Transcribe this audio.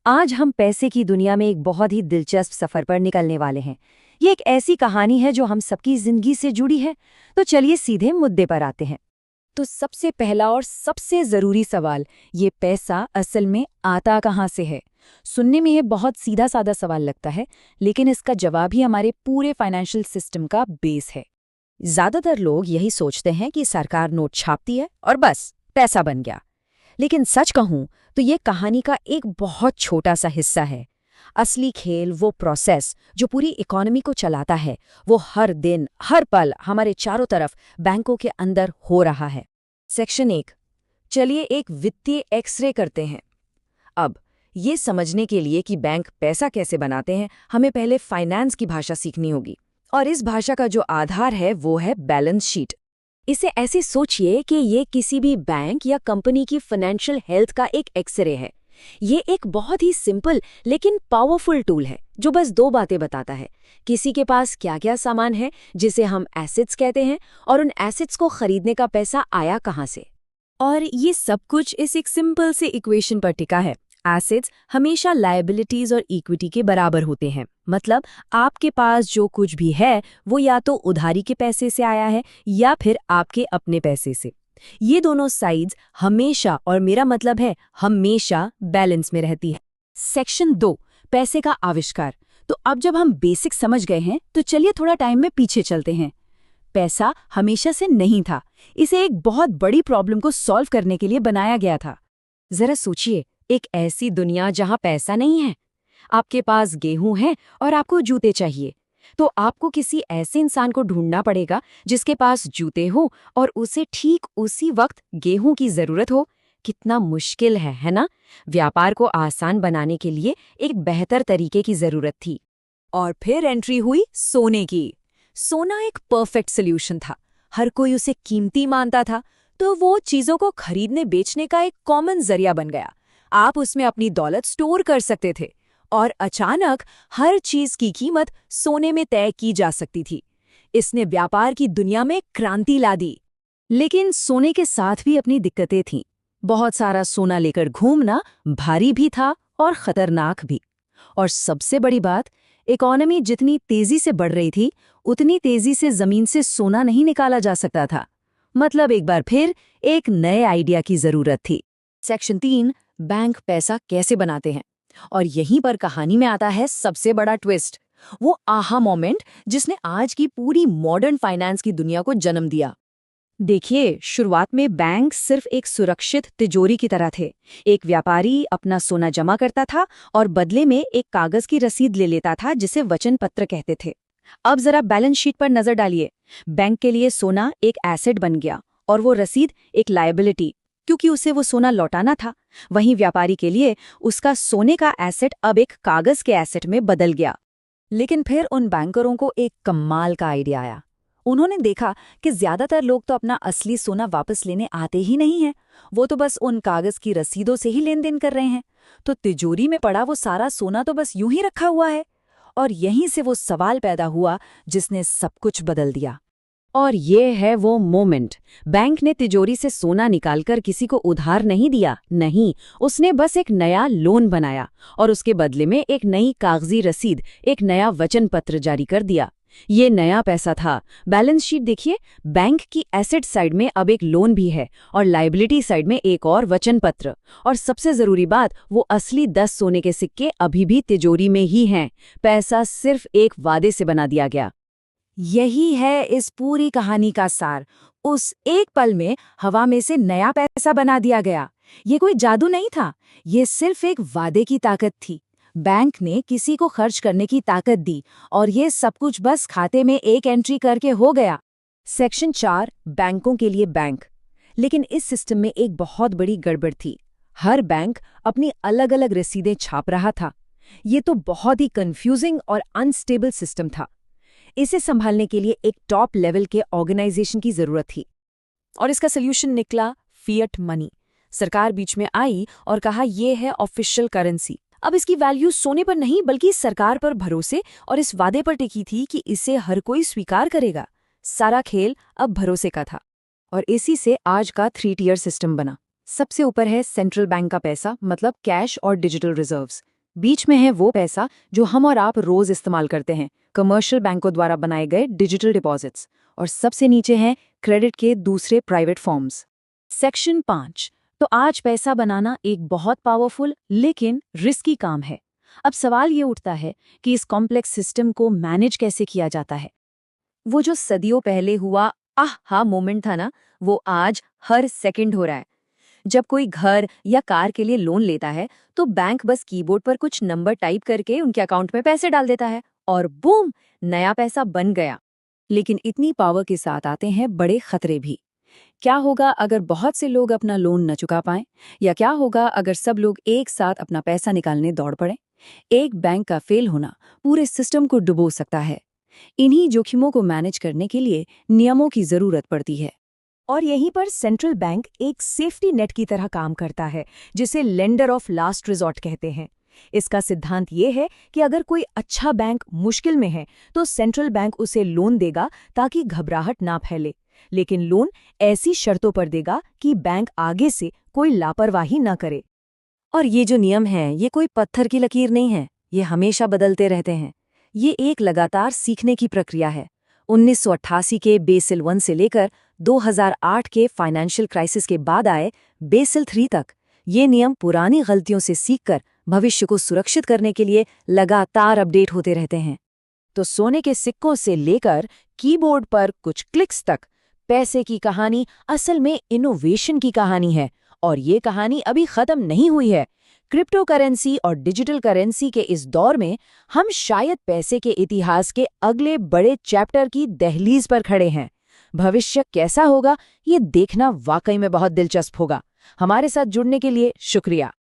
आज हम पैसे की दुनिया में एक बहुत ही दिलचस्प सफर पर निकलने वाले हैं। ये एक ऐसी कहानी है जो हम सबकी जिंदगी से जुड़ी है। तो चलिए सीधे मुद्दे पर आते हैं। तो सबसे पहला और सबसे जरूरी सवाल, ये पैसा असल में आता कहाँ से है? सुनने में ये बहुत सीधा साधा सवाल लगता है, लेकिन इसका जवाब ही हमारे पूरे फाइनेंशियल सिस्टम का बेस है। ज्यादातर लोग यही सोचते हैं कि सरकार नोट छापती है और बस पैसा बन गया। लेकिन सच कहूं तो ये कहानी का एक बहुत छोटा सा हिस्सा है। असली खेल, वो प्रोसेस जो पूरी इकोनॉमी को चलाता है, वो हर दिन हर पल हमारे चारों तरफ बैंकों के अंदर हो रहा है। सेक्शन 1, चलिए एक वित्तीय एक्सरे करते हैं। अब ये समझने के लिए कि बैंक पैसा कैसे बनाते हैं, हमें पहले फाइनेंस की भाषा सीखनी होगी। और इस भाषा का जो आधार है वो है बैलेंस शीट। इसे ऐसे सोचिए कि ये किसी भी बैंक या कंपनी की फाइनेंशियल हेल्थ का एक एक्सरे है। ये एक बहुत ही सिंपल लेकिन पावरफुल टूल है जो बस दो बातें बताता है। किसी के पास क्या क्या सामान है, जिसे हम एसेट्स कहते हैं, और उन एसेट्स को खरीदने का पैसा आया कहाँ से। और ये सब कुछ इस एक सिंपल से इक्वेशन पर टिका है। एसेट्स हमेशा लायबिलिटीज और इक्विटी के बराबर होते हैं। मतलब आपके पास जो कुछ भी है वो या तो उधारी के पैसे से आया है या फिर आपके अपने पैसे से। ये दोनों साइड्स हमेशा, और मेरा मतलब है हमेशा, बैलेंस में रहती है। सेक्शन 2, पैसे का आविष्कार। तो अब जब हम बेसिक समझ गए हैं तो चलिए थोड़ा टाइम में पीछे चलते हैं। पैसा हमेशा से नहीं था। इसे एक बहुत बड़ी प्रॉब्लम को सॉल्व करने के लिए बनाया गया था। जरा सोचिए, एक ऐसी दुनिया जहां पैसा नहीं है। आपके पास गेहूं है और आपको जूते चाहिए, तो आपको किसी ऐसे इंसान को ढूंढना पड़ेगा जिसके पास जूते हो और उसे ठीक उसी वक्त गेहूं की जरूरत हो। कितना मुश्किल है ना? व्यापार को आसान बनाने के लिए एक बेहतर तरीके की जरूरत थी। और फिर एंट्री हुई सोने की। सोना एक परफेक्ट सोल्यूशन था। हर कोई उसे कीमती मानता था, तो वो चीजों को खरीदने बेचने का एक कॉमन जरिया बन गया। आप उसमें अपनी दौलत स्टोर कर सकते थे और अचानक हर चीज की कीमत सोने में तय की जा सकती थी। इसने व्यापार की दुनिया में क्रांति ला दी। लेकिन सोने के साथ भी अपनी दिक्कतें थीं। बहुत सारा सोना लेकर घूमना भारी भी था और खतरनाक भी। और सबसे बड़ी बात, इकोनॉमी जितनी तेजी से बढ़ रही थी, उतनी तेजी से जमीन से सोना नहीं निकाला जा सकता था। मतलब एक बार फिर एक नए आइडिया की जरूरत थी। सेक्शन 3, बैंक पैसा कैसे बनाते हैं। और यहीं पर कहानी में आता है सबसे बड़ा ट्विस्ट, वो आहा मोमेंट जिसने आज की पूरी मॉडर्न फाइनेंस की दुनिया को जन्म दिया। देखिए, शुरुआत में बैंक सिर्फ एक सुरक्षित तिजोरी की तरह थे। एक व्यापारी अपना सोना जमा करता था और बदले में एक कागज की रसीद ले लेता था, जिसे वचन पत्र कहते थे। अब जरा बैलेंस शीट पर नजर डालिए। बैंक के लिए सोना एक एसेट बन गया और वो रसीद एक लायबिलिटी, क्योंकि उसे वो सोना लौटाना था। वहीं व्यापारी के लिए उसका सोने का एसेट अब एक कागज के एसेट में बदल गया। लेकिन फिर उन बैंकरों को एक कमाल का आइडिया आया। उन्होंने देखा कि ज्यादातर लोग तो अपना असली सोना वापस लेने आते ही नहीं हैं। वो तो बस उन कागज की रसीदों से ही लेन देन कर रहे हैं। तो तिजोरी में पड़ा वो सारा सोना तो बस यूं ही रखा हुआ है। और यहीं से वो सवाल पैदा हुआ जिसने सब कुछ बदल दिया। और ये है वो मोमेंट। बैंक ने तिजोरी से सोना निकालकर किसी को उधार नहीं दिया, नहीं, उसने बस एक नया लोन बनाया और उसके बदले में एक नई कागजी रसीद, एक नया वचन पत्र जारी कर दिया। ये नया पैसा था। बैलेंस शीट देखिए, बैंक की एसेट साइड में अब एक लोन भी है और लायबिलिटी साइड में एक और वचन पत्र। और सबसे जरूरी बात, वो असली 10 सोने के सिक्के अभी भी तिजोरी में ही हैं। पैसा सिर्फ एक वादे से बना दिया गया। यही है इस पूरी कहानी का सार। उस एक पल में हवा में से नया पैसा बना दिया गया। ये कोई जादू नहीं था, ये सिर्फ एक वादे की ताकत थी। बैंक ने किसी को खर्च करने की ताकत दी और ये सब कुछ बस खाते में एक एंट्री करके हो गया। सेक्शन 4, बैंकों के लिए बैंक। लेकिन इस सिस्टम में एक बहुत बड़ी गड़बड़ थी। हर बैंक अपनी अलग अलग रसीदें छाप रहा था। ये तो बहुत ही कंफ्यूजिंग और अनस्टेबल सिस्टम था। इसे संभालने के लिए एक टॉप लेवल के ऑर्गेनाइजेशन की जरूरत थी। और इसका सोल्यूशन निकला फिएट मनी। सरकार बीच में आई और कहा ये है ऑफिशियल करेंसी। अब इसकी वैल्यू सोने पर नहीं बल्कि सरकार पर भरोसे और इस वादे पर टिकी थी कि इसे हर कोई स्वीकार करेगा। सारा खेल अब भरोसे का था। और इसी से आज का 3 टियर सिस्टम बना। सबसे ऊपर है सेंट्रल बैंक का पैसा, मतलब कैश और डिजिटल रिजर्व्स। बीच में है वो पैसा जो हम और आप रोज इस्तेमाल करते हैं, कमर्शियल बैंकों द्वारा बनाए गए डिजिटल डिपॉजिट्स, और सबसे नीचे हैं क्रेडिट के दूसरे प्राइवेट फॉर्म्स। सेक्शन 5। तो आज पैसा बनाना एक बहुत पावरफुल लेकिन रिस्की काम है। अब सवाल ये उठता है कि इस कॉम्प्लेक्स सिस्टम को मैनेज कैसे किया जाता है। वो जो सदियों पहले हुआ आहा मोमेंट था ना, वो आज हर सेकंड हो रहा है। जब कोई घर या कार के लिए लोन लेता है तो बैंक बस कीबोर्ड पर कुछ नंबर टाइप करके उनके अकाउंट में पैसे डाल देता है और बूम, नया पैसा बन गया। लेकिन इतनी पावर के साथ आते हैं बड़े खतरे भी। क्या होगा अगर बहुत से लोग अपना लोन न चुका पाएं? या क्या होगा अगर सब लोग एक साथ अपना पैसा निकालने दौड़ पड़े? एक बैंक का फेल होना पूरे सिस्टम को डुबो सकता है। इन्हीं जोखिमों को मैनेज करने के लिए नियमों की जरूरत पड़ती है। और यहीं पर सेंट्रल बैंक एक सेफ्टी नेट की तरह काम करता है, जिसे लेंडर ऑफ लास्ट रिजॉर्ट कहते हैं। इसका सिद्धांत ये है कि अगर कोई अच्छा बैंक मुश्किल में है तो सेंट्रल बैंक उसे लोन देगा ताकि घबराहट ना फैले, लेकिन लोन ऐसी शर्तों पर देगा कि बैंक आगे से कोई लापरवाही ना करे। और ये जो नियम हैं, ये कोई पत्थर की लकीर नहीं है, ये हमेशा बदलते रहते हैं। ये एक लगातार सीखने की प्रक्रिया है। 1988 के बेसिल 1 से लेकर 2008 के फाइनेंशियल क्राइसिस के बाद आए बेसिल 3 तक ये नियम पुरानी गलतियों से सीखकर भविष्य को सुरक्षित करने के लिए लगातार अपडेट होते रहते हैं। तो सोने के सिक्कों से लेकर कीबोर्ड पर कुछ क्लिक्स तक, पैसे की कहानी असल में इनोवेशन की कहानी है, और ये कहानी अभी खत्म नहीं हुई है। क्रिप्टो करेंसी और डिजिटल करेंसी के इस दौर में हम शायद पैसे के इतिहास के अगले बड़े चैप्टर की दहलीज पर खड़े हैं। भविष्य कैसा होगा ये देखना वाकई में बहुत दिलचस्प होगा। हमारे साथ जुड़ने के लिए शुक्रिया।